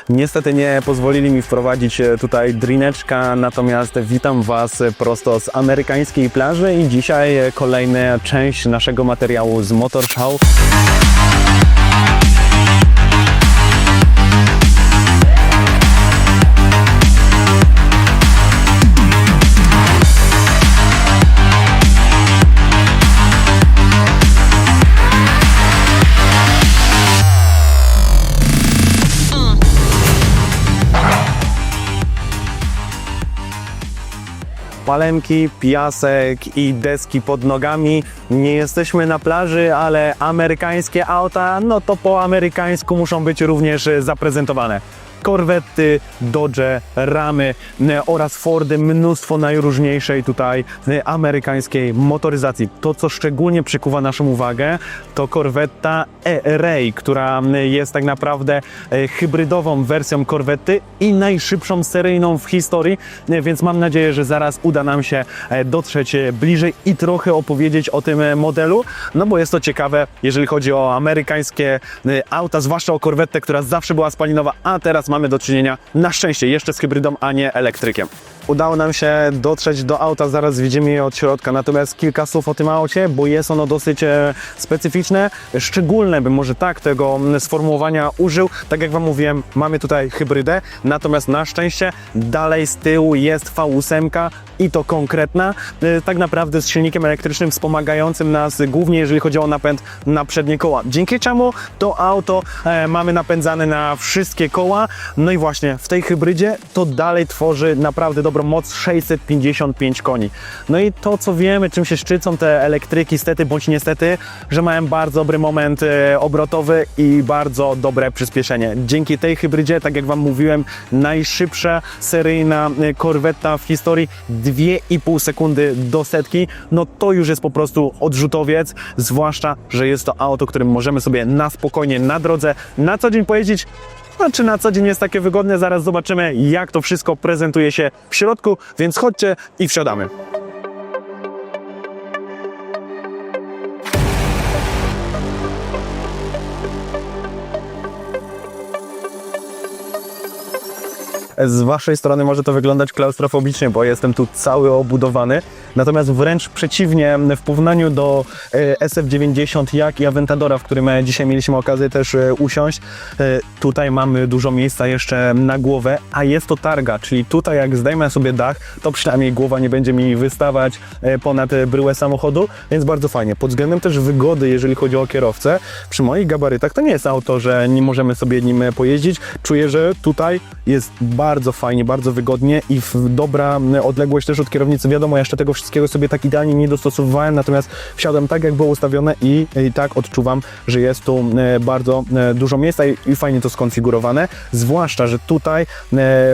Niestety nie pozwolili mi wprowadzić tutaj drineczka, natomiast witam Was prosto z amerykańskiej plaży i dzisiaj kolejna część naszego materiału z Motor Show. Palemki, piasek i deski pod nogami. Nie jesteśmy na plaży, ale amerykańskie auta, no to po amerykańsku muszą być również zaprezentowane. Korwety, Dodge, Ramy oraz Fordy, mnóstwo najróżniejszej tutaj amerykańskiej motoryzacji. To, co szczególnie przykuwa naszą uwagę, to korwetta E-Ray, która jest tak naprawdę hybrydową wersją korwety i najszybszą seryjną w historii, więc mam nadzieję, że zaraz uda nam się dotrzeć bliżej i trochę opowiedzieć o tym modelu, no bo jest to ciekawe, jeżeli chodzi o amerykańskie auta, zwłaszcza o korwetę, która zawsze była spalinowa, a teraz mamy do czynienia na szczęście jeszcze z hybrydą, a nie elektrykiem. Udało nam się dotrzeć do auta, zaraz widzimy je od środka, natomiast kilka słów o tym aucie, bo jest ono dosyć specyficzne, szczególne, bym może tak tego sformułowania użył. Tak jak Wam mówiłem, mamy tutaj hybrydę, natomiast na szczęście dalej z tyłu jest V8 i to konkretna, tak naprawdę z silnikiem elektrycznym wspomagającym nas głównie, jeżeli chodzi o napęd na przednie koła. Dzięki czemu to auto mamy napędzane na wszystkie koła, no i właśnie w tej hybrydzie to dalej tworzy naprawdę dobrą moc, 655 koni. No i to, co wiemy, czym się szczycą te elektryki, stety bądź niestety, że mają bardzo dobry moment obrotowy i bardzo dobre przyspieszenie. Dzięki tej hybrydzie, tak jak Wam mówiłem, najszybsza seryjna korweta w historii, 2,5 sekundy do setki, no to już jest po prostu odrzutowiec, zwłaszcza, że jest to auto, którym możemy sobie na spokojnie na drodze na co dzień pojeździć. Czy na co dzień jest takie wygodne, zaraz zobaczymy, jak to wszystko prezentuje się w środku, więc chodźcie i wsiadamy. Z Waszej strony może to wyglądać klaustrofobicznie, bo jestem tu cały obudowany, natomiast wręcz przeciwnie, w porównaniu do SF90, jak i Aventadora, w którym dzisiaj mieliśmy okazję też usiąść, tutaj mamy dużo miejsca jeszcze na głowę, a jest to targa, czyli tutaj jak zdejmę sobie dach, to przynajmniej głowa nie będzie mi wystawać ponad bryłę samochodu, więc bardzo fajnie. Pod względem też wygody, jeżeli chodzi o kierowcę, przy moich gabarytach to nie jest auto, że nie możemy sobie nim pojeździć. Czuję, że tutaj jest bardzo fajnie, bardzo wygodnie i dobra odległość też od kierownicy. Wiadomo, jeszcze tego wszystkiego sobie tak idealnie nie dostosowywałem, natomiast wsiadłem tak, jak było ustawione i tak odczuwam, że jest tu bardzo dużo miejsca i fajnie to skonfigurowane. Zwłaszcza, że tutaj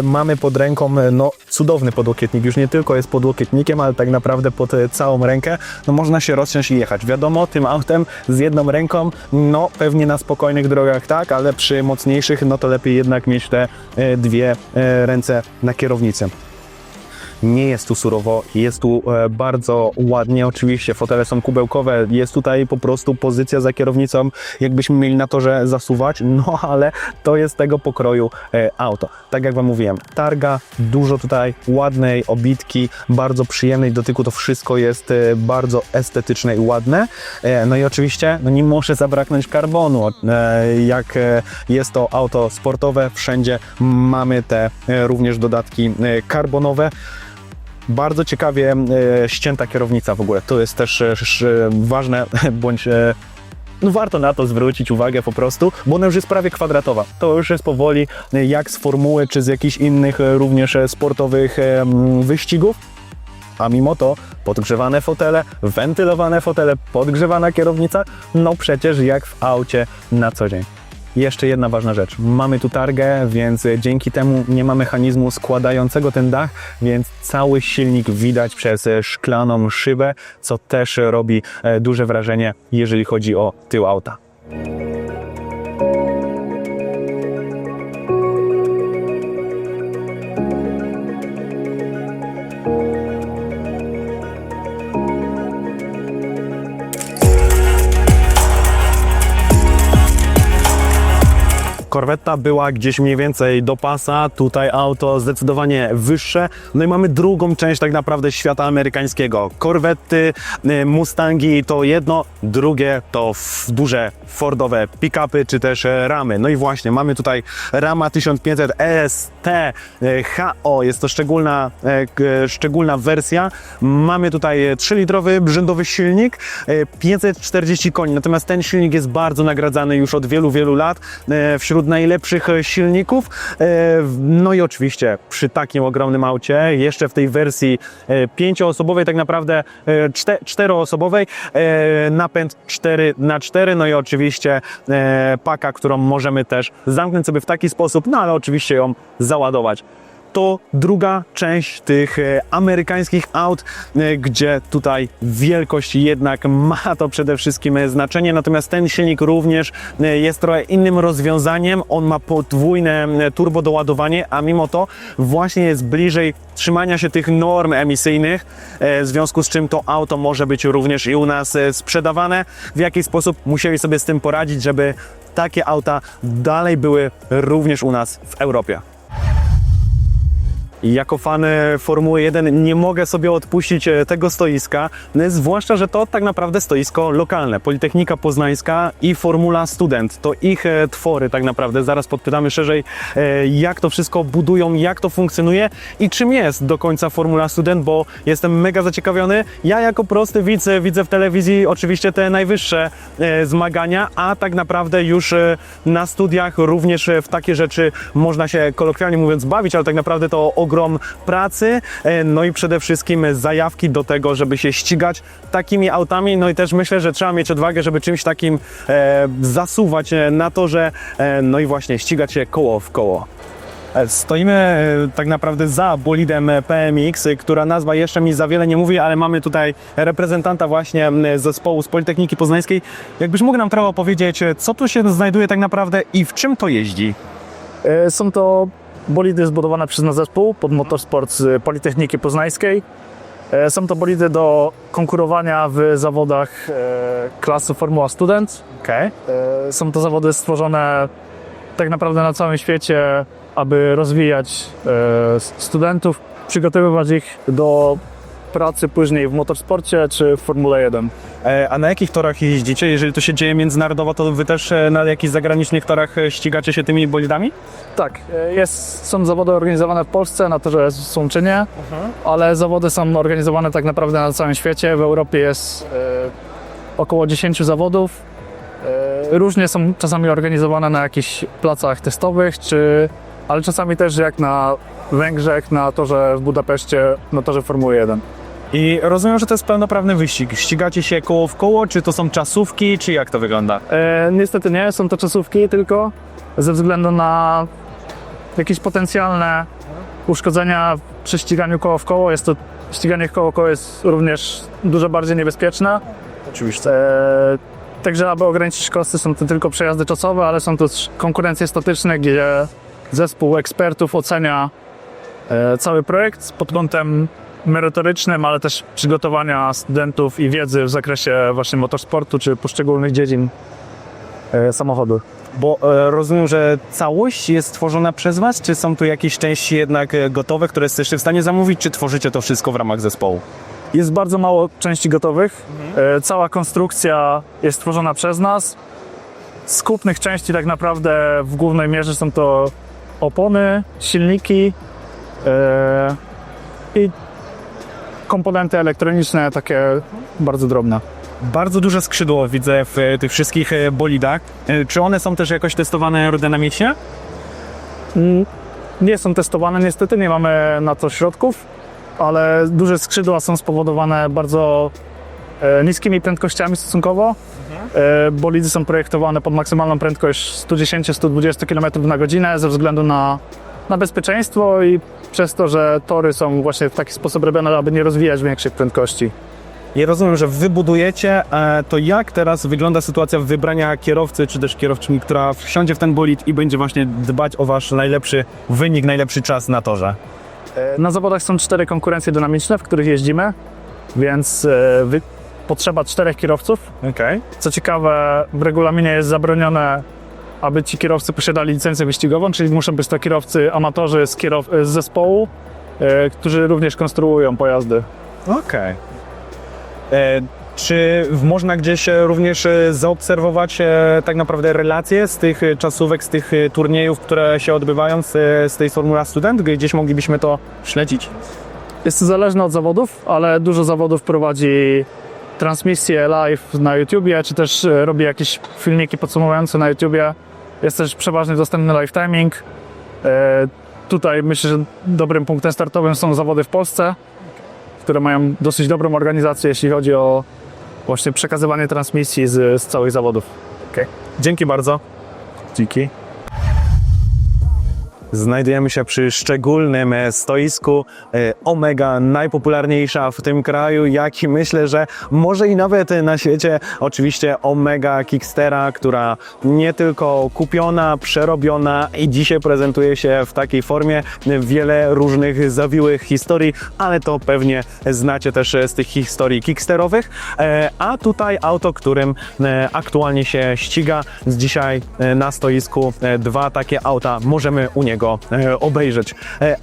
mamy pod ręką no, cudowny podłokietnik. Już nie tylko jest podłokietnikiem, ale tak naprawdę pod całą rękę no, można się rozsiąść i jechać. Wiadomo, tym autem z jedną ręką, no pewnie na spokojnych drogach tak, ale przy mocniejszych, no to lepiej jednak mieć te dwie ręce na kierownicy. Nie jest tu surowo, jest tu bardzo ładnie, oczywiście fotele są kubełkowe, jest tutaj po prostu pozycja za kierownicą, jakbyśmy mieli na torze zasuwać, no ale to jest tego pokroju auto. Tak jak Wam mówiłem, targa, dużo tutaj ładnej obitki, bardzo przyjemnej dotyku, to wszystko jest bardzo estetyczne i ładne. No i oczywiście no nie może zabraknąć karbonu, jak jest to auto sportowe, wszędzie mamy te również dodatki karbonowe. Bardzo ciekawie ścięta kierownica w ogóle, to jest też ważne, bądź no warto na to zwrócić uwagę po prostu, bo ona już jest prawie kwadratowa. To już jest powoli jak z formuły, czy z jakichś innych również sportowych wyścigów. A mimo to podgrzewane fotele, wentylowane fotele, podgrzewana kierownica, no przecież jak w aucie na co dzień. Jeszcze jedna ważna rzecz. Mamy tu targę, więc dzięki temu nie ma mechanizmu składającego ten dach, więc cały silnik widać przez szklaną szybę, co też robi duże wrażenie, jeżeli chodzi o tył auta. Corvetta była gdzieś mniej więcej do pasa, tutaj auto zdecydowanie wyższe. No i mamy drugą część tak naprawdę świata amerykańskiego. Corvetty, Mustangi to jedno, drugie to duże Fordowe pick-upy czy też ramy. No i właśnie mamy tutaj Rama 1500 ST HO, jest to szczególna wersja. Mamy tutaj 3-litrowy brzędowy silnik, 540 koni, natomiast ten silnik jest bardzo nagradzany już od wielu lat wśród najlepszych silników. No i oczywiście przy takim ogromnym aucie, jeszcze w tej wersji 5-osobowej, tak naprawdę 4-osobowej, napęd 4x4, no i oczywiście paka, którą możemy też zamknąć sobie w taki sposób, no ale oczywiście ją załadować. To druga część tych amerykańskich aut, gdzie tutaj wielkość jednak ma to przede wszystkim znaczenie, natomiast ten silnik również jest trochę innym rozwiązaniem, on ma podwójne turbodoładowanie, a mimo to właśnie jest bliżej trzymania się tych norm emisyjnych, w związku z czym to auto może być również i u nas sprzedawane. W jaki sposób musieli sobie z tym poradzić, żeby takie auta dalej były również u nas w Europie. Jako fan Formuły 1 nie mogę sobie odpuścić tego stoiska, zwłaszcza, że to tak naprawdę stoisko lokalne. Politechnika Poznańska i Formula Student, to ich twory tak naprawdę. Zaraz podpytamy szerzej, jak to wszystko budują, jak to funkcjonuje i czym jest do końca Formula Student, bo jestem mega zaciekawiony. Ja jako prosty widz widzę w telewizji oczywiście te najwyższe zmagania, a tak naprawdę już na studiach również w takie rzeczy można się kolokwialnie mówiąc bawić, ale tak naprawdę to ogrom pracy, no i przede wszystkim zajawki do tego, żeby się ścigać takimi autami, no i też myślę, że trzeba mieć odwagę, żeby czymś takim zasuwać na torze, no i właśnie ścigać się koło w koło. Stoimy tak naprawdę za bolidem PMX, która nazwa jeszcze mi za wiele nie mówi, ale mamy tutaj reprezentanta właśnie zespołu z Politechniki Poznańskiej. Jakbyś mógł nam trochę opowiedzieć, co tu się znajduje tak naprawdę i w czym to jeździ? Są to bolidy zbudowane przez nasz zespół pod Motorsport z Politechniki Poznańskiej. Są to bolidy do konkurowania w zawodach klasy Formuła Student. Okay. Są to zawody stworzone tak naprawdę na całym świecie, aby rozwijać studentów, przygotowywać ich do pracy później w motorsporcie czy w Formule 1. A na jakich torach jeździcie? Jeżeli to się dzieje międzynarodowo, to wy też na jakichś zagranicznych torach ścigacie się tymi bolidami? Tak, są zawody organizowane w Polsce, na torze w Słomczynie, ale zawody są organizowane tak naprawdę na całym świecie. W Europie jest około 10 zawodów. Różnie są czasami organizowane na jakichś placach testowych, ale czasami też jak na Węgrzech, na torze w Budapeszcie, na torze Formuły 1. I rozumiem, że to jest pełnoprawny wyścig. Ścigacie się koło w koło, czy to są czasówki, czy jak to wygląda? Niestety nie, są to czasówki tylko ze względu na jakieś potencjalne uszkodzenia przy ściganiu koło w koło. Ściganie koło w koło jest również dużo bardziej niebezpieczne. Oczywiście. Także aby ograniczyć koszty, są to tylko przejazdy czasowe, ale są to też konkurencje statyczne, gdzie zespół ekspertów ocenia cały projekt pod kątem merytorycznym, ale też przygotowania studentów i wiedzy w zakresie właśnie motorsportu czy poszczególnych dziedzin samochodu. Bo rozumiem, że całość jest tworzona przez Was, czy są tu jakieś części jednak gotowe, które jesteście w stanie zamówić, czy tworzycie to wszystko w ramach zespołu? Jest bardzo mało części gotowych. Cała konstrukcja jest tworzona przez nas. Z kupnych części tak naprawdę w głównej mierze są to opony, silniki i komponenty elektroniczne, takie bardzo drobne. Bardzo duże skrzydło widzę w tych wszystkich bolidach. Czy one są też jakoś testowane aerodynamicznie? Nie są testowane, niestety nie mamy na to środków, ale duże skrzydła są spowodowane bardzo niskimi prędkościami stosunkowo. Bolidy są projektowane pod maksymalną prędkość 110-120 km na godzinę ze względu na bezpieczeństwo i przez to, że tory są właśnie w taki sposób robione, aby nie rozwijać większych prędkości. Ja rozumiem, że wy budujecie, to jak teraz wygląda sytuacja wybrania kierowcy, czy też kierowczyni, która wsiądzie w ten bolid i będzie właśnie dbać o wasz najlepszy wynik, najlepszy czas na torze? Na zawodach są 4 konkurencje dynamiczne, w których jeździmy, więc potrzeba 4 kierowców. Okay. Co ciekawe, w regulaminie jest zabronione, aby ci kierowcy posiadali licencję wyścigową, czyli muszą być to kierowcy amatorzy z zespołu, którzy również konstruują pojazdy. Okej. Czy można gdzieś również zaobserwować tak naprawdę relacje z tych czasówek, z tych turniejów, które się odbywają z tej Formula Student? Gdzieś moglibyśmy to śledzić? Jest to zależne od zawodów, ale dużo zawodów prowadzi transmisje live na YouTubie, czy też robi jakieś filmiki podsumowujące na YouTubie. Jest też przeważnie dostępny live timing. Tutaj myślę, że dobrym punktem startowym są zawody w Polsce, które mają dosyć dobrą organizację, jeśli chodzi o właśnie przekazywanie transmisji z całych zawodów. Okay. Dzięki bardzo. Dzięki. Znajdujemy się przy szczególnym stoisku Omega, najpopularniejsza w tym kraju, jak i myślę, że może i nawet na świecie. Oczywiście Omega Kickstera, która nie tylko kupiona, przerobiona i dzisiaj prezentuje się w takiej formie. Wiele różnych zawiłych historii, ale to pewnie znacie też z tych historii kicksterowych. A tutaj auto, którym aktualnie się ściga. Dzisiaj na stoisku dwa takie auta możemy u niego obejrzeć.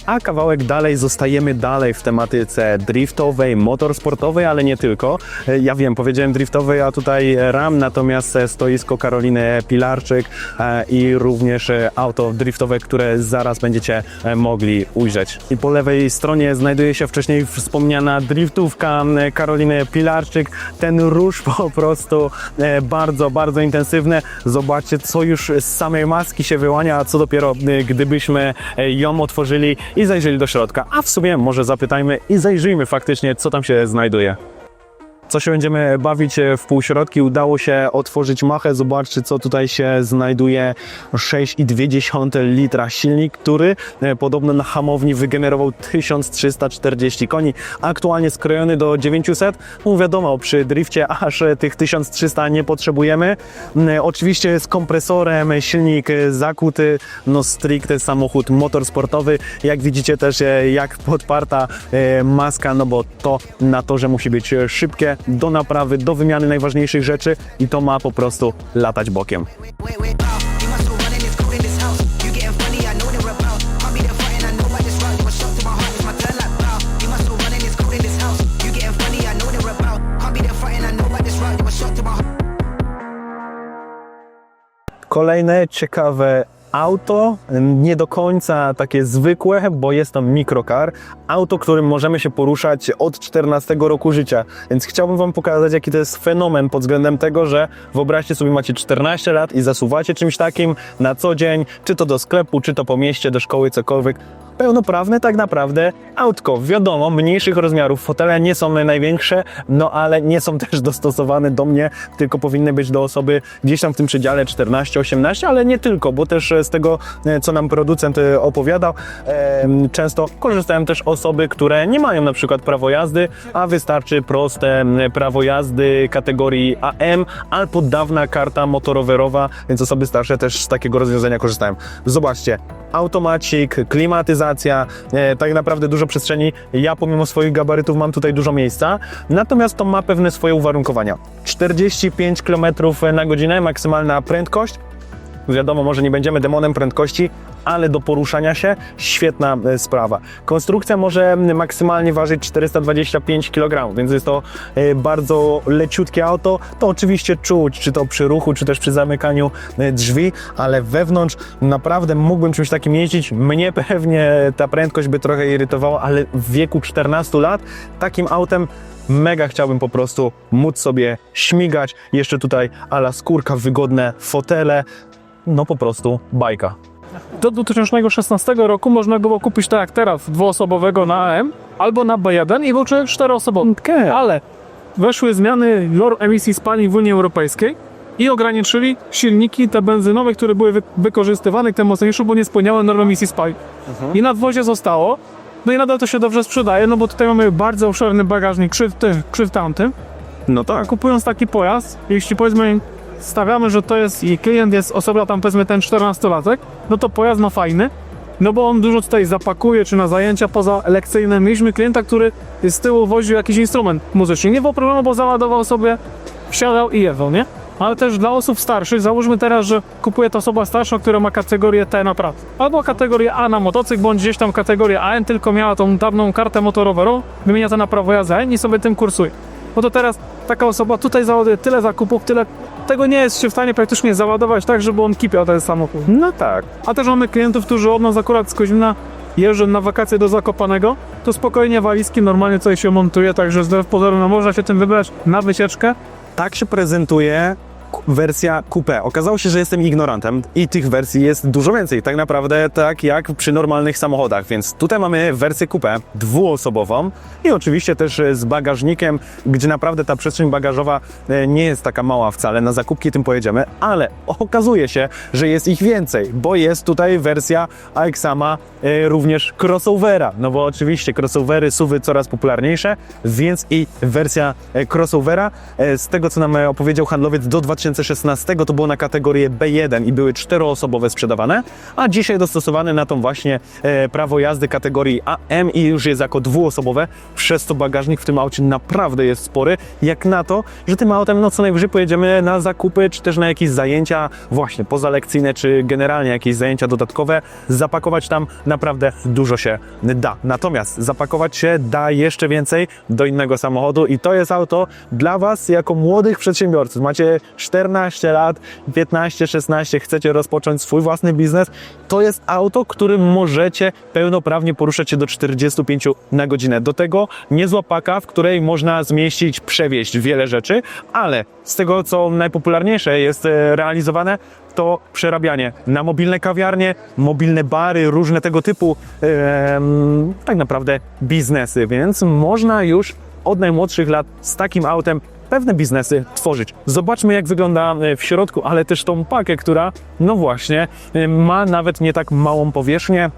A kawałek dalej zostajemy w tematyce driftowej, motorsportowej, ale nie tylko. Ja wiem, powiedziałem driftowej, a tutaj RAM, natomiast stoisko Karoliny Pilarczyk i również auto driftowe, które zaraz będziecie mogli ujrzeć. I po lewej stronie znajduje się wcześniej wspomniana driftówka Karoliny Pilarczyk. Ten róż po prostu bardzo, bardzo intensywny. Zobaczcie, co już z samej maski się wyłania, a co dopiero gdybyśmy ją otworzyli i zajrzeli do środka. A w sumie może zapytajmy i zajrzyjmy faktycznie, co tam się znajduje. Co się będziemy bawić w półśrodki, udało się otworzyć machę. Zobaczcie, co tutaj się znajduje. 6,2 litra silnik, który podobno na hamowni wygenerował 1340 koni. Aktualnie skrojony do 900. No wiadomo, przy drifcie aż tych 1300 nie potrzebujemy. Oczywiście z kompresorem, silnik zakuty, no stricte samochód motorsportowy. Jak widzicie też, jak podparta maska, no bo to na torze musi być szybkie, do naprawy, do wymiany najważniejszych rzeczy i to ma po prostu latać bokiem. Kolejne ciekawe auto, nie do końca takie zwykłe, bo jest to microcar. Auto, którym możemy się poruszać od 14 roku życia. Więc chciałbym Wam pokazać, jaki to jest fenomen pod względem tego, że wyobraźcie sobie, macie 14 lat i zasuwacie czymś takim na co dzień, czy to do sklepu, czy to po mieście, do szkoły, cokolwiek. Pełnoprawne tak naprawdę autko. Wiadomo, mniejszych rozmiarów, fotele nie są największe, no ale nie są też dostosowane do mnie, tylko powinny być do osoby gdzieś tam w tym przedziale 14-18, ale nie tylko, bo też z tego, co nam producent opowiadał, często korzystają też osoby, które nie mają na przykład prawo jazdy, a wystarczy proste prawo jazdy kategorii AM albo dawna karta motorowerowa, więc osoby starsze też z takiego rozwiązania korzystają. Zobaczcie, automacik, klimatyzacja, tak naprawdę dużo przestrzeni. Ja pomimo swoich gabarytów mam tutaj dużo miejsca, natomiast to ma pewne swoje uwarunkowania. 45 km na godzinę maksymalna prędkość. Wiadomo, może nie będziemy demonem prędkości, ale do poruszania się świetna sprawa. Konstrukcja może maksymalnie ważyć 425 kg, więc jest to bardzo leciutkie auto. To oczywiście czuć, czy to przy ruchu, czy też przy zamykaniu drzwi, ale wewnątrz naprawdę mógłbym czymś takim jeździć. Mnie pewnie ta prędkość by trochę irytowała, ale w wieku 14 lat takim autem mega chciałbym po prostu móc sobie śmigać. Jeszcze tutaj ala skórka, wygodne fotele. No po prostu bajka. Do 2016 roku można było kupić tak jak teraz, dwuosobowego na AM albo na B1 i był człowiek czteroosobowy. Okay. Ale weszły zmiany norm emisji spalin w Unii Europejskiej i ograniczyli silniki te benzynowe, które były wykorzystywane, te mocniejsze, bo nie spełniały norm emisji spalin. I na dwozie zostało. No i nadal to się dobrze sprzedaje, no bo tutaj mamy bardzo obszerny bagażnik krzyw tamtym. No tak. Kupując taki pojazd, jeśli powiedzmy stawiamy, że to jest i klient jest osoba tam powiedzmy ten 14-latek, no to pojazd ma fajny, no bo on dużo tutaj zapakuje, czy na zajęcia pozaelekcyjne. Mieliśmy klienta, który z tyłu woził jakiś instrument muzyczny. Nie było problemu, bo załadował sobie, wsiadał i jechał, nie? ale też dla osób starszych. Załóżmy teraz, że kupuje to osoba starsza, która ma kategorię T na pracy, albo kategorię A na motocykl, bądź gdzieś tam kategorię AN, tylko miała tą dawną kartę motorowerową, wymienia to na prawo jazdy AN i sobie tym kursuje. No to teraz taka osoba tutaj załaduje tyle zakupów, tyle tego nie jest się w stanie praktycznie załadować tak, żeby on kipiał ten samochód. No tak. A też mamy klientów, którzy od nas akurat z Koźmina jeżdżą na wakacje do Zakopanego, to spokojnie walizki normalnie coś się montuje, także wbrew pozorom no, można się tym wybrać na wycieczkę. Tak się prezentuje wersja coupé. Okazało się, że jestem ignorantem i tych wersji jest dużo więcej, tak naprawdę tak jak przy normalnych samochodach, więc tutaj mamy wersję coupé dwuosobową i oczywiście też z bagażnikiem, gdzie naprawdę ta przestrzeń bagażowa nie jest taka mała wcale, na zakupki tym pojedziemy, ale okazuje się, że jest ich więcej, bo jest tutaj wersja AXAMA również crossovera, no bo oczywiście crossovery, SUV-y coraz popularniejsze, więc i wersja crossovera, z tego co nam opowiedział handlowiec do 2016 to było na kategorię B1 i były 4-osobowe sprzedawane, a dzisiaj dostosowane na tą właśnie prawo jazdy kategorii AM i już jest jako dwuosobowe, przez co bagażnik w tym aucie naprawdę jest spory, jak na to, że tym autem no co najwyżej pojedziemy na zakupy, czy też na jakieś zajęcia właśnie pozalekcyjne, czy generalnie jakieś zajęcia dodatkowe, zapakować tam naprawdę dużo się da. Natomiast zapakować się da jeszcze więcej do innego samochodu i to jest auto dla Was jako młodych przedsiębiorców. Macie 14 lat, 15, 16, chcecie rozpocząć swój własny biznes, to jest auto, którym możecie pełnoprawnie poruszać się do 45 na godzinę. Do tego niezła paka, w której można zmieścić, przewieźć wiele rzeczy, ale z tego, co najpopularniejsze jest realizowane, to przerabianie na mobilne kawiarnie, mobilne bary, różne tego typu tak naprawdę biznesy, więc można już od najmłodszych lat z takim autem pewne biznesy tworzyć. Zobaczmy, jak wygląda w środku, ale też tą pakę, która, no właśnie, ma nawet nie tak małą powierzchnię.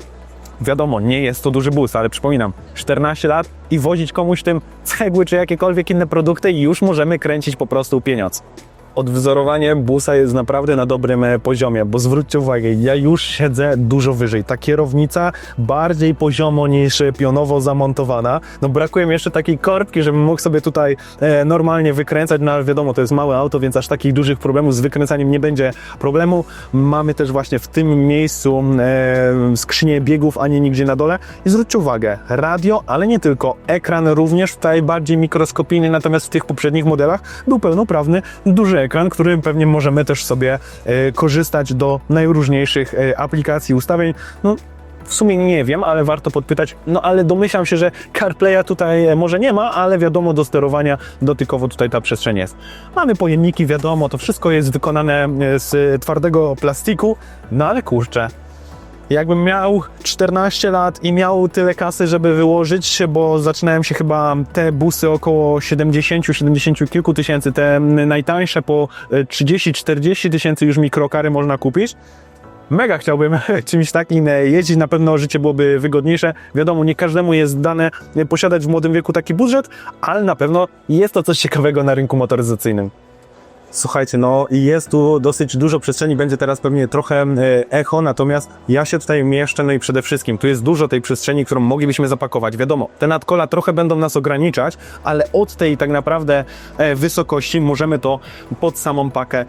Wiadomo, nie jest to duży bus, ale przypominam, 14 lat i wozić komuś tym cegły czy jakiekolwiek inne produkty i już możemy kręcić po prostu pieniądz. Odwzorowanie busa jest naprawdę na dobrym poziomie, bo zwróćcie uwagę, ja już siedzę dużo wyżej. Ta kierownica bardziej poziomo niż pionowo zamontowana. No brakuje mi jeszcze takiej korbki, żebym mógł sobie tutaj normalnie wykręcać, no ale wiadomo, to jest małe auto, więc aż takich dużych problemów z wykręcaniem nie będzie problemu. Mamy też właśnie w tym miejscu skrzynię biegów, a nie nigdzie na dole. I zwróćcie uwagę, radio, ale nie tylko, ekran również tutaj bardziej mikroskopijny, natomiast w tych poprzednich modelach był pełnoprawny, duży ekran, którym pewnie możemy też sobie korzystać do najróżniejszych aplikacji, ustawień. No, w sumie nie wiem, ale warto podpytać. No ale domyślam się, że CarPlaya tutaj może nie ma, ale wiadomo, do sterowania dotykowo tutaj ta przestrzeń jest. Mamy pojemniki, wiadomo, to wszystko jest wykonane z twardego plastiku, no ale kurczę, jakbym miał 14 lat i miał tyle kasy, żeby wyłożyć się, bo zaczynałem się chyba te busy około 70 kilku tysięcy, te najtańsze po 30-40 tysięcy już mikrokary można kupić. Mega chciałbym czymś takim jeździć, na pewno życie byłoby wygodniejsze. Wiadomo, nie każdemu jest dane posiadać w młodym wieku taki budżet, ale na pewno jest to coś ciekawego na rynku motoryzacyjnym. Słuchajcie, no jest tu dosyć dużo przestrzeni, będzie teraz pewnie trochę echo, natomiast ja się tutaj mieszczę, no i przede wszystkim tu jest dużo tej przestrzeni, którą moglibyśmy zapakować. Wiadomo, te nadkola trochę będą nas ograniczać, ale od tej tak naprawdę wysokości możemy to pod samą pakę,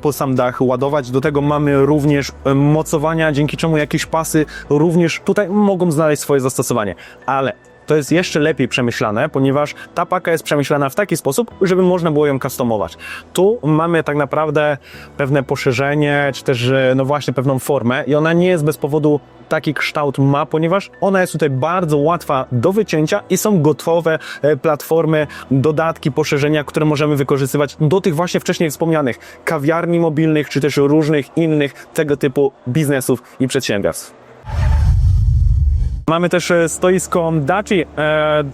pod sam dach ładować. Do tego mamy również mocowania, dzięki czemu jakieś pasy również tutaj mogą znaleźć swoje zastosowanie, ale to jest jeszcze lepiej przemyślane, ponieważ ta paka jest przemyślana w taki sposób, żeby można było ją customować. Tu mamy tak naprawdę pewne poszerzenie, czy też no właśnie pewną formę i ona nie jest bez powodu taki kształt ma, ponieważ ona jest tutaj bardzo łatwa do wycięcia i są gotowe platformy, dodatki, poszerzenia, które możemy wykorzystywać do tych właśnie wcześniej wspomnianych kawiarni mobilnych, czy też różnych innych tego typu biznesów i przedsiębiorstw. Mamy też stoisko Daci,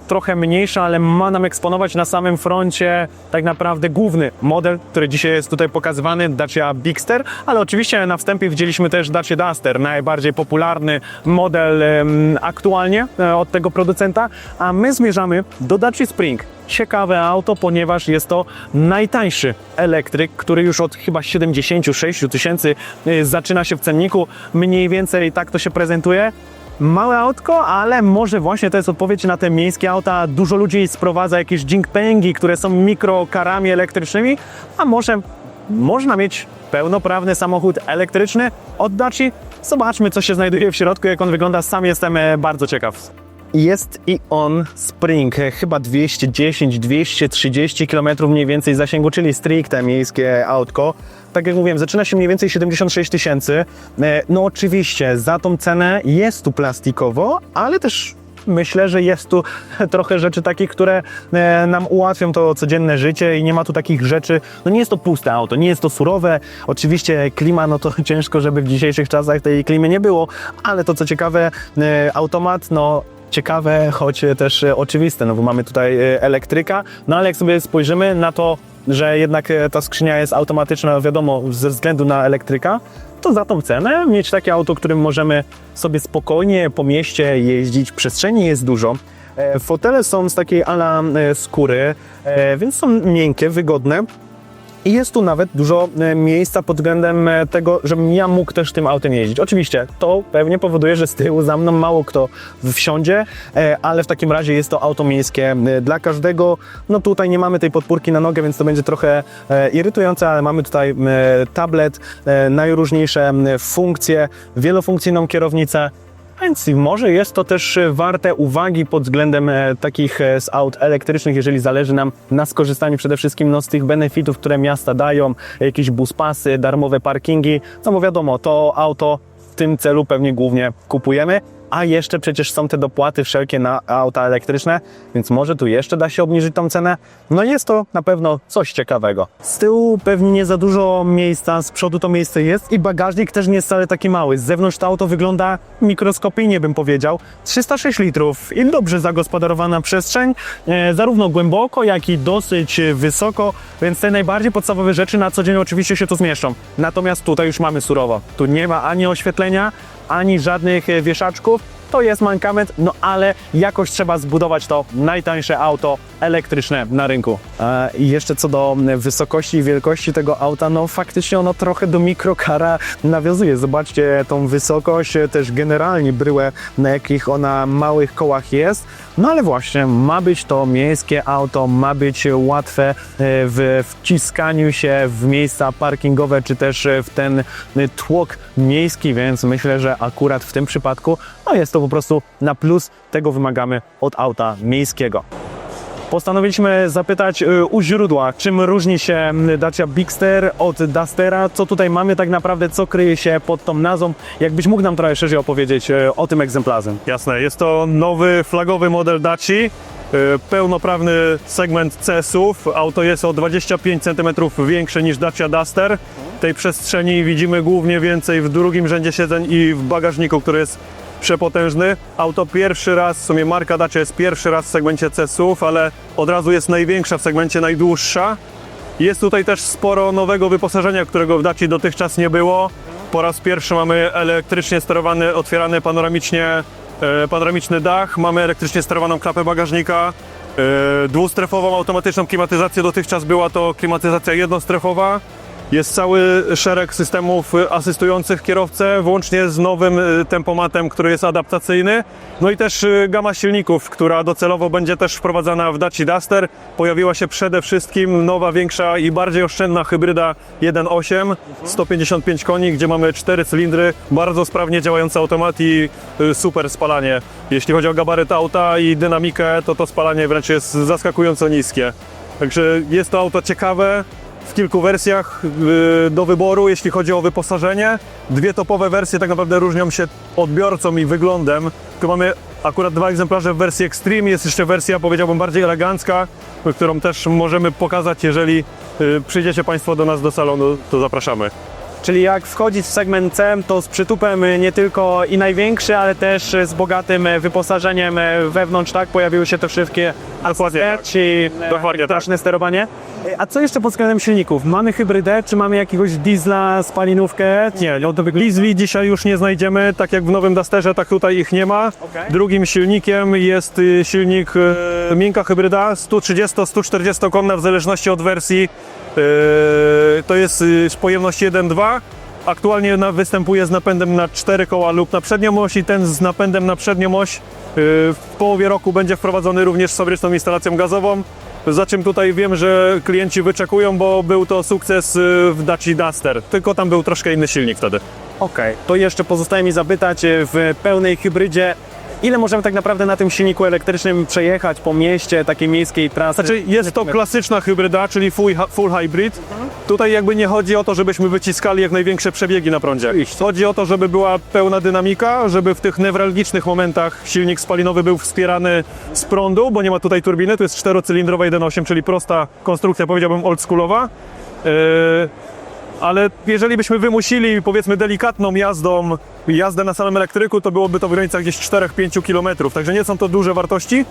trochę mniejsze, ale ma nam eksponować na samym froncie tak naprawdę główny model, który dzisiaj jest tutaj pokazywany, Dacia Bigster, ale oczywiście na wstępie widzieliśmy też Dacia Duster, najbardziej popularny model aktualnie od tego producenta, a my zmierzamy do Dacia Spring. Ciekawe auto, ponieważ jest to najtańszy elektryk, który już od chyba 76 tysięcy zaczyna się w cenniku, mniej więcej tak to się prezentuje. Małe autko, ale może właśnie to jest odpowiedź na te miejskie auta. Dużo ludzi sprowadza jakieś Jingpengi, które są mikrokarami elektrycznymi, a może można mieć pełnoprawny samochód elektryczny od Daci. Zobaczmy, co się znajduje w środku, jak on wygląda. Sam jestem bardzo ciekaw. Jest i on Spring, chyba 210-230 km mniej więcej zasięgu, czyli stricte miejskie autko. Tak jak mówiłem, zaczyna się mniej więcej 76 tysięcy. No oczywiście, za tą cenę jest tu plastikowo, ale też myślę, że jest tu trochę rzeczy takich, które nam ułatwią to codzienne życie i nie ma tu takich rzeczy, no nie jest to puste auto, nie jest to surowe, oczywiście klima, no to ciężko, żeby w dzisiejszych czasach tej klimy nie było, ale to co ciekawe, automat, no ciekawe, choć też oczywiste, no bo mamy tutaj elektryka, no ale jak sobie spojrzymy na to, że jednak ta skrzynia jest automatyczna, wiadomo, ze względu na elektryka, to za tą cenę mieć takie auto, którym możemy sobie spokojnie po mieście jeździć, przestrzeni jest dużo. Fotele są z takiej ala skóry, więc są miękkie, wygodne. I jest tu nawet dużo miejsca pod względem tego, żebym ja mógł też tym autem jeździć. Oczywiście to pewnie powoduje, że z tyłu za mną mało kto wsiądzie, ale w takim razie jest to auto miejskie dla każdego. No tutaj nie mamy tej podpórki na nogę, więc to będzie trochę irytujące, ale mamy tutaj tablet, najróżniejsze funkcje, wielofunkcyjną kierownicę. Więc może jest to też warte uwagi pod względem takich z aut elektrycznych, jeżeli zależy nam na skorzystaniu przede wszystkim no, z tych benefitów, które miasta dają, jakieś buspasy, darmowe parkingi, no bo wiadomo, to auto w tym celu pewnie głównie kupujemy, a jeszcze przecież są te dopłaty wszelkie na auta elektryczne, więc może tu jeszcze da się obniżyć tą cenę. No jest to na pewno coś ciekawego. Z tyłu pewnie nie za dużo miejsca, z przodu to miejsce jest i bagażnik też nie jest wcale taki mały. Z zewnątrz to auto wygląda mikroskopijnie, bym powiedział. 306 litrów i dobrze zagospodarowana przestrzeń, zarówno głęboko, jak i dosyć wysoko, więc te najbardziej podstawowe rzeczy na co dzień oczywiście się tu zmieszczą. Natomiast tutaj już mamy surowo. Tu nie ma ani oświetlenia, ani żadnych wieszaczków. To jest mankament, no ale jakoś trzeba zbudować to najtańsze auto elektryczne na rynku. I jeszcze co do wysokości i wielkości tego auta, no faktycznie ono trochę do mikrokara nawiązuje. Zobaczcie tą wysokość, też generalnie bryłę, na jakich ona małych kołach jest. No ale właśnie, ma być to miejskie auto, ma być łatwe w wciskaniu się w miejsca parkingowe, czy też w ten tłok miejski, więc myślę, że akurat w tym przypadku no jest to po prostu na plus, tego wymagamy od auta miejskiego. Postanowiliśmy zapytać u źródła, czym różni się Dacia Bigster od Dustera, co tutaj mamy tak naprawdę, co kryje się pod tą nazwą. Jakbyś mógł nam trochę szerzej opowiedzieć o tym egzemplarzu. Jasne, jest to nowy flagowy model Daci, pełnoprawny segment CS-ów. Auto jest o 25 cm większe niż Dacia Duster. Tej przestrzeni widzimy głównie więcej w drugim rzędzie siedzeń i w bagażniku, który jest przepotężny. Auto pierwszy raz, w sumie marka Dacia jest pierwszy raz w segmencie CS-ów, ale od razu jest największa w segmencie, najdłuższa. Jest tutaj też sporo nowego wyposażenia, którego w Daci dotychczas nie było. Po raz pierwszy mamy elektrycznie sterowany, otwierany panoramiczny dach, mamy elektrycznie sterowaną klapę bagażnika, dwustrefową automatyczną klimatyzację, dotychczas była to klimatyzacja jednostrefowa. Jest cały szereg systemów asystujących kierowcę, włącznie z nowym tempomatem, który jest adaptacyjny. No i też gama silników, która docelowo będzie też wprowadzana w Dacia Duster. Pojawiła się przede wszystkim nowa, większa i bardziej oszczędna hybryda 1.8, 155 koni, gdzie mamy 4 cylindry, bardzo sprawnie działający automat i super spalanie. Jeśli chodzi o gabaryt auta i dynamikę, to spalanie wręcz jest zaskakująco niskie. Także jest to auto ciekawe. W kilku wersjach do wyboru, jeśli chodzi o wyposażenie. Dwie topowe wersje tak naprawdę różnią się odbiorcą i wyglądem. Tu mamy akurat dwa egzemplarze w wersji Extreme, jest jeszcze wersja, powiedziałbym, bardziej elegancka, którą też możemy pokazać, jeżeli przyjdziecie Państwo do nas do salonu, to zapraszamy. Czyli jak wchodzić w segment C, to z przytupem nie tylko i największy, ale też z bogatym wyposażeniem wewnątrz, tak? Pojawiły się te wszystkie Dokładnie czy tak. sterowanie. A co jeszcze pod względem silników? Mamy hybrydę, czy mamy jakiegoś diesla, spalinówkę? Nie, diesli dzisiaj już nie znajdziemy, tak jak w nowym Dusterze, tak tutaj ich nie ma. Okay. Drugim silnikiem jest silnik miękka hybryda, 130-140 konna w zależności od wersji. To jest pojemność 1.2. Aktualnie występuje z napędem na 4 koła lub na przednią oś i ten z napędem na przednią oś w połowie roku będzie wprowadzony również z fabryczną instalacją gazową. za czym tutaj wiem, że klienci wyczekują, bo był to sukces w Dacia Duster, tylko tam był troszkę inny silnik wtedy. Okej, to jeszcze pozostaje mi zapytać w pełnej hybrydzie, ile możemy tak naprawdę na tym silniku elektrycznym przejechać po mieście, takiej miejskiej trasy? Znaczy jest to klasyczna hybryda, czyli full hybrid. Tutaj jakby nie chodzi o to, żebyśmy wyciskali jak największe przebiegi na prądzie. Chodzi o to, żeby była pełna dynamika, żeby w tych newralgicznych momentach silnik spalinowy był wspierany z prądu, bo nie ma tutaj turbiny, to jest 4-cylindrowa 1.8, czyli prosta konstrukcja, powiedziałbym oldschoolowa. Ale jeżeli byśmy wymusili, powiedzmy, delikatną jazdę na samym elektryku, to byłoby to w granicach gdzieś 4-5 km. Także nie są to duże wartości.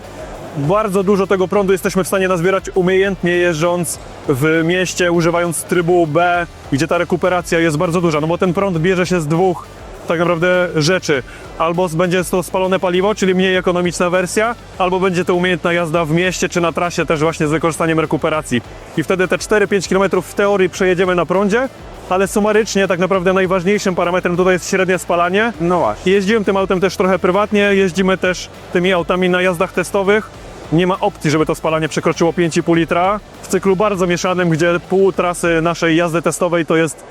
Bardzo dużo tego prądu jesteśmy w stanie nazbierać umiejętnie jeżdżąc w mieście, używając trybu B, gdzie ta rekuperacja jest bardzo duża. No bo ten prąd bierze się z dwóch tak naprawdę rzeczy. Albo będzie to spalone paliwo, czyli mniej ekonomiczna wersja, albo będzie to umiejętna jazda w mieście czy na trasie też właśnie z wykorzystaniem rekuperacji. I wtedy te 4-5 km w teorii przejedziemy na prądzie, ale sumarycznie tak naprawdę najważniejszym parametrem tutaj jest średnie spalanie. No właśnie. Jeździłem tym autem też trochę prywatnie, jeździmy też tymi autami na jazdach testowych. Nie ma opcji, żeby to spalanie przekroczyło 5,5 litra. W cyklu bardzo mieszanym, gdzie pół trasy naszej jazdy testowej to jest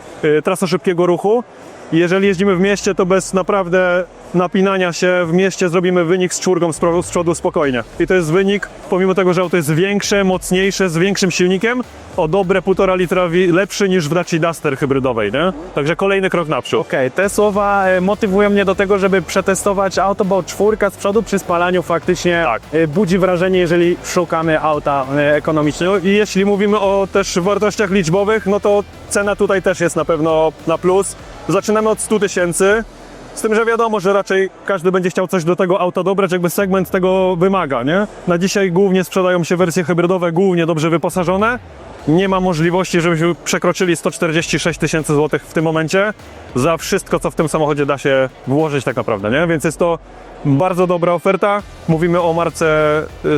trasa szybkiego ruchu. I jeżeli jeździmy w mieście, to bez naprawdę napinania się w mieście zrobimy wynik z czwórką z przodu spokojnie. I to jest wynik, pomimo tego, że auto jest większe, mocniejsze, z większym silnikiem, o dobre 1,5 litra lepszy niż w Dacia Duster hybrydowej, nie? Także kolejny krok naprzód. Okej, te słowa motywują mnie do tego, żeby przetestować auto, bo czwórka z przodu przy spalaniu faktycznie Tak. Budzi wrażenie, jeżeli szukamy auta ekonomicznego. I jeśli mówimy o też wartościach liczbowych, no to cena tutaj też jest na pewno na plus. Zaczynamy od 100 000, z tym, że wiadomo, że raczej każdy będzie chciał coś do tego auta dobrać, jakby segment tego wymaga, nie? Na dzisiaj głównie sprzedają się wersje hybrydowe, głównie dobrze wyposażone. Nie ma możliwości, żebyśmy przekroczyli 146 000 złotych w tym momencie za wszystko, co w tym samochodzie da się włożyć tak naprawdę, nie? Więc jest to bardzo dobra oferta. Mówimy o marce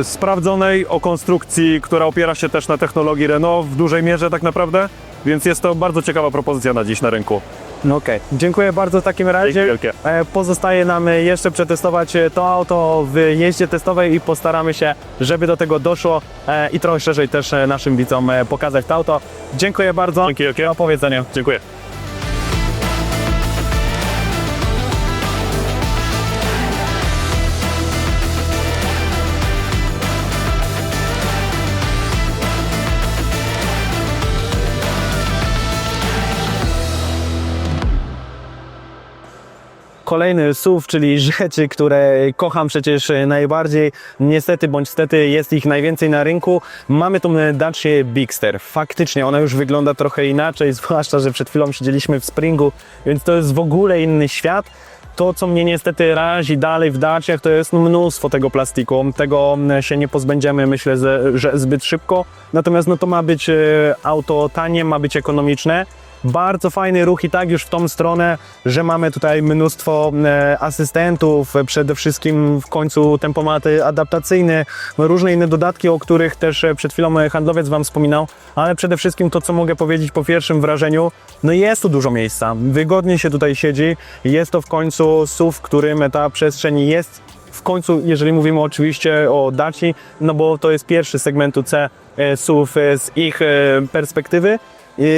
sprawdzonej, o konstrukcji, która opiera się też na technologii Renault w dużej mierze tak naprawdę, więc jest to bardzo ciekawa propozycja na dziś na rynku. No okej, dziękuję bardzo w takim razie. Dzięki wielkie. Pozostaje nam jeszcze przetestować to auto w jeździe testowej i postaramy się, żeby do tego doszło i trochę szerzej też naszym widzom pokazać to auto. Dziękuję bardzo. Dzięki wielkie. Do powiedzenia. Dziękuję. Kolejny SUV, czyli rzeczy, które kocham przecież najbardziej. Niestety bądź stety jest ich najwięcej na rynku. Mamy tą Dacię Bigster. Faktycznie ona już wygląda trochę inaczej, zwłaszcza, że przed chwilą siedzieliśmy w Springu, więc to jest w ogóle inny świat. To, co mnie niestety razi dalej w Daciach, to jest mnóstwo tego plastiku. Tego się nie pozbędziemy, myślę, że zbyt szybko. Natomiast no, to ma być auto tanie, ma być ekonomiczne. Bardzo fajny ruch i tak już w tą stronę, że mamy tutaj mnóstwo asystentów, przede wszystkim w końcu tempomaty adaptacyjne, różne inne dodatki, o których też przed chwilą handlowiec Wam wspominał, ale przede wszystkim to, co mogę powiedzieć po pierwszym wrażeniu, no jest tu dużo miejsca, wygodnie się tutaj siedzi, jest to w końcu SUV, w którym ta przestrzeń jest w końcu, jeżeli mówimy oczywiście o Daci, no bo to jest pierwszy z segmentu C SUV z ich perspektywy.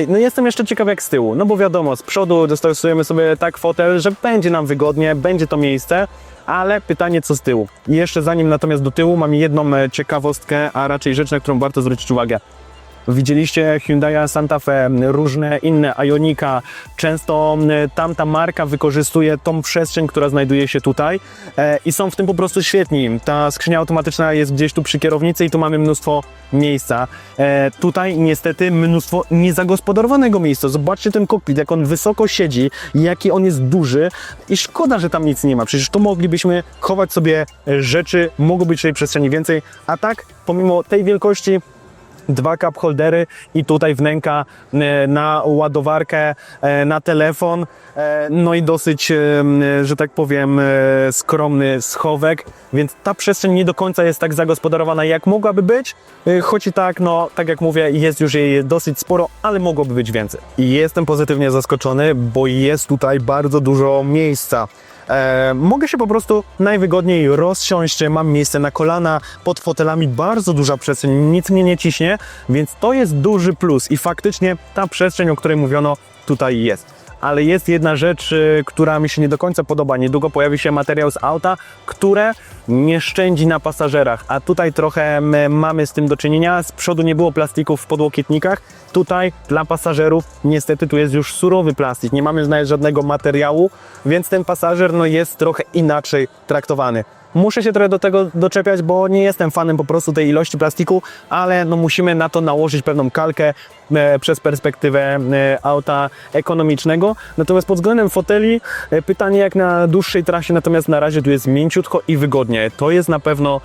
No jestem jeszcze ciekaw jak z tyłu, no bo wiadomo, z przodu dostosujemy sobie tak fotel, że będzie nam wygodnie, będzie to miejsce, ale pytanie co z tyłu. I jeszcze zanim natomiast do tyłu mam jedną ciekawostkę, a raczej rzecz, na którą warto zwrócić uwagę. Widzieliście Hyundai Santa Fe, różne inne, Ionika, często tamta marka wykorzystuje tą przestrzeń, która znajduje się tutaj i są w tym po prostu świetni. Ta skrzynia automatyczna jest gdzieś tu przy kierownicy i tu mamy mnóstwo miejsca. Tutaj niestety mnóstwo niezagospodarowanego miejsca. Zobaczcie ten kokpit, jak on wysoko siedzi, jaki on jest duży i szkoda, że tam nic nie ma. Przecież tu moglibyśmy chować sobie rzeczy, mogło być tej przestrzeni więcej, a tak pomimo tej wielkości 2 cup holdery i tutaj wnęka na ładowarkę, na telefon, no i dosyć, że tak powiem, skromny schowek, więc ta przestrzeń nie do końca jest tak zagospodarowana jak mogłaby być, choć i tak, no tak jak mówię, jest już jej dosyć sporo, ale mogłoby być więcej. I jestem pozytywnie zaskoczony, bo jest tutaj bardzo dużo miejsca. mogę się po prostu najwygodniej rozsiąść, mam miejsce na kolana, pod fotelami bardzo duża przestrzeń, nic mnie nie ciśnie, więc to jest duży plus i faktycznie ta przestrzeń, o której mówiono, tutaj jest. Ale jest jedna rzecz, która mi się nie do końca podoba. Niedługo pojawi się materiał z auta, które nie szczędzi na pasażerach, a tutaj trochę mamy z tym do czynienia. Z przodu nie było plastików w podłokietnikach. Tutaj dla pasażerów niestety tu jest już surowy plastik. Nie mamy znaleźć żadnego materiału, więc ten pasażer jest trochę inaczej traktowany. Muszę się trochę do tego doczepiać, bo nie jestem fanem po prostu tej ilości plastiku, ale musimy na to nałożyć pewną kalkę przez perspektywę auta ekonomicznego. Natomiast pod względem foteli pytanie jak na dłuższej trasie, natomiast na razie tu jest mięciutko i wygodnie. To jest na pewno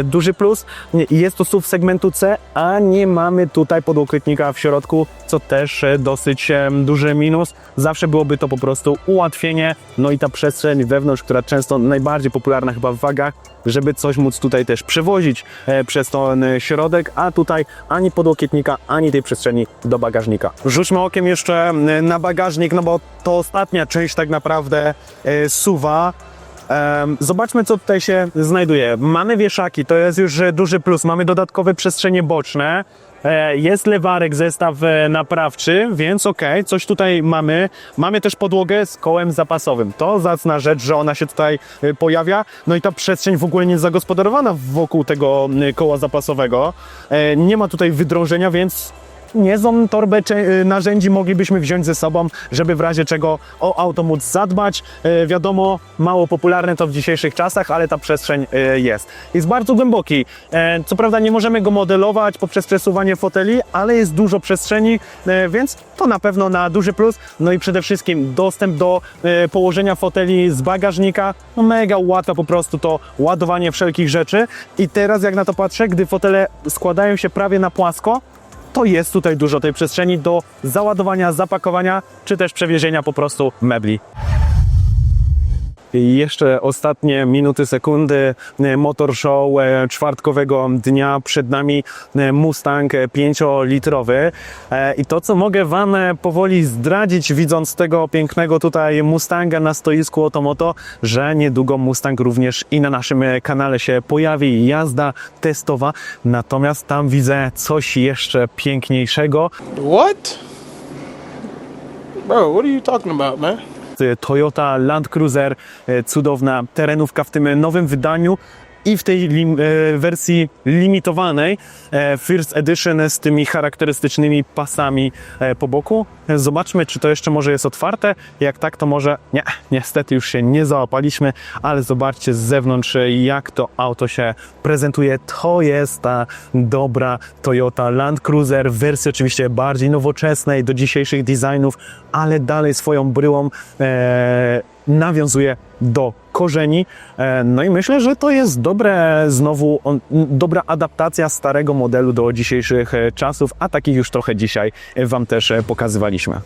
duży plus. Jest to SUV segmentu C, a nie mamy tutaj podłokietnika w środku, co też dosyć duży minus. Zawsze byłoby to po prostu ułatwienie, no i ta przestrzeń wewnątrz, która często najbardziej popularna chyba w wagach, żeby coś móc tutaj też przewozić przez ten środek, a tutaj ani podłokietnika, ani tej przestrzeni do bagażnika. Rzućmy okiem jeszcze na bagażnik, no bo to ostatnia część tak naprawdę SUV-a. Zobaczmy, co tutaj się znajduje. Mamy wieszaki, to jest już duży plus, mamy dodatkowe przestrzenie boczne. Jest lewarek, zestaw naprawczy, więc okej, coś tutaj mamy. Mamy też podłogę z kołem zapasowym. To zacna rzecz, że ona się tutaj pojawia. No i ta przestrzeń w ogóle nie jest zagospodarowana wokół tego koła zapasowego. Nie ma tutaj wydrążenia, więc niezłą torbę narzędzi moglibyśmy wziąć ze sobą, żeby w razie czego o auto móc zadbać. Wiadomo, mało popularne to w dzisiejszych czasach, ale ta przestrzeń jest. Jest bardzo głęboki. Co prawda nie możemy go modelować poprzez przesuwanie foteli, ale jest dużo przestrzeni, więc to na pewno na duży plus. No i przede wszystkim dostęp do położenia foteli z bagażnika. No mega ułatwia po prostu to ładowanie wszelkich rzeczy. I teraz jak na to patrzę, gdy fotele składają się prawie na płasko, to jest tutaj dużo tej przestrzeni do załadowania, zapakowania, czy też przewiezienia po prostu mebli. I jeszcze ostatnie minuty, sekundy Motor Show czwartkowego dnia. Przed nami Mustang 5-litrowy. I to, co mogę Wam powoli zdradzić, widząc tego pięknego tutaj Mustanga na stoisku Otomoto, że niedługo Mustang również i na naszym kanale się pojawi. Jazda testowa. Natomiast tam widzę coś jeszcze piękniejszego. What? Bro, what are you talking about, man? Toyota Land Cruiser, cudowna terenówka w tym nowym wydaniu i w tej wersji limitowanej First Edition z tymi charakterystycznymi pasami po boku. Zobaczmy, czy to jeszcze może jest otwarte. Jak tak, to może nie, niestety już się nie załapaliśmy, ale zobaczcie z zewnątrz, jak to auto się prezentuje. To jest ta dobra Toyota Land Cruiser w wersji oczywiście bardziej nowoczesnej, do dzisiejszych designów, ale dalej swoją bryłą nawiązuje do korzeni. No i myślę, że to jest dobra adaptacja starego modelu do dzisiejszych czasów, a takich już trochę dzisiaj Wam też pokazywaliśmy.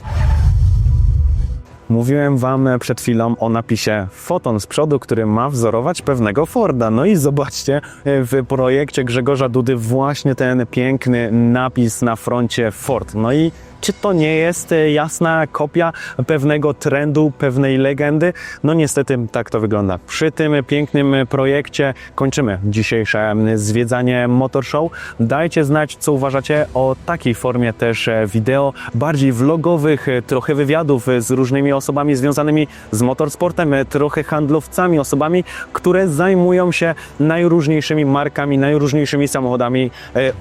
Mówiłem Wam przed chwilą o napisie Foton z przodu, który ma wzorować pewnego Forda. No i zobaczcie, w projekcie Grzegorza Dudy właśnie ten piękny napis na froncie Ford. No i czy to nie jest jasna kopia pewnego trendu, pewnej legendy? No niestety tak to wygląda. Przy tym pięknym projekcie kończymy dzisiejsze zwiedzanie Motor Show. Dajcie znać, co uważacie o takiej formie też wideo, bardziej vlogowych, trochę wywiadów z różnymi osobami związanymi z motorsportem, trochę handlowcami, osobami, które zajmują się najróżniejszymi markami, najróżniejszymi samochodami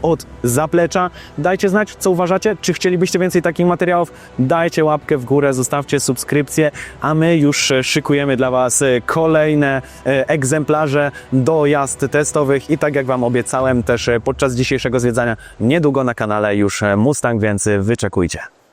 od zaplecza. Dajcie znać, co uważacie, czy chcielibyście więcej takich materiałów, dajcie łapkę w górę, zostawcie subskrypcję, a my już szykujemy dla Was kolejne egzemplarze do jazd testowych i tak jak Wam obiecałem też podczas dzisiejszego zwiedzania, niedługo na kanale już Mustang, więc wyczekujcie.